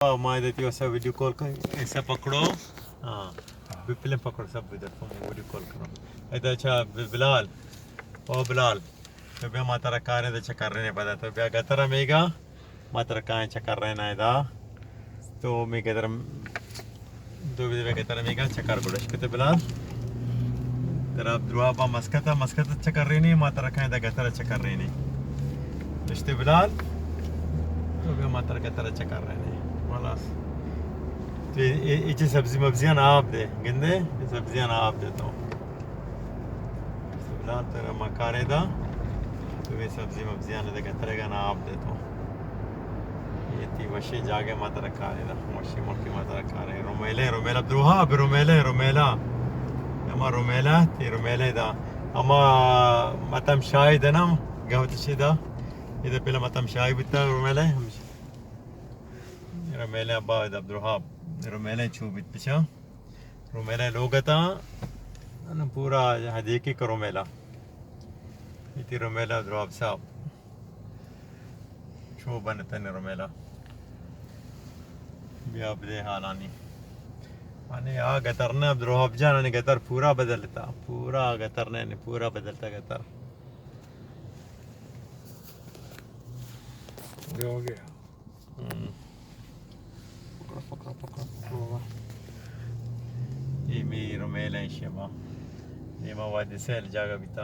मैं देती हूँ ऐसा वीडियो कॉल कर ऐसा पकड़ो हाँ फिल्म पकड़ो सब इधर तुम वीडियो कॉल करो इधर अच्छा बिलाल ओ बिलाल तो भी माता रखा रहे तो कर रहे नहीं पता तो भी गतर मेगा माता रखा चक्कर रहे ना इधर तो मैं गतर दो भी गतर मेगा चक्कर गुड़श के तो बिलाल तेरा द्रुआ पा मस्कता चक्कर रही नहीं माता रखा इधर गतर चक्कर रही नहीं रिश्ते बिलाल तो भी माता गतर चक्कर रहे नहीं خلاص يجي سبزي مبزيان عابده قلنا سبزيان عابده تو سبلان ترى ما كاري دا تو ये सब्जी मब्जियां ने देखा तरेगा ना आप दे तो ये थी वशी जागे माता रखा है ना वशी मोटी माता रखा है रोमेला द्रोहा रोमेला अमा रोमेला थी रोमेला दा अमा मतम शाही दा ना गावत शिदा इधर पहले मतम शाही बिता रोमेला روميلا بعد عبد الوهاب روميلا تشوف بتشا روميلا لوغتا انا بورا هديكي كروميلا يتي روميلا عبد الوهاب صاحب شو بنتني روميلا بيا بدي حالاني माने आ गतर ने عبد الوهاب जान ने गतर पूरा बदलता पूरा गतर ने पूरा बदलता गतर ये हो गया ये मेरी रोमेला है शेमा ये मैं वादी से जागा बिता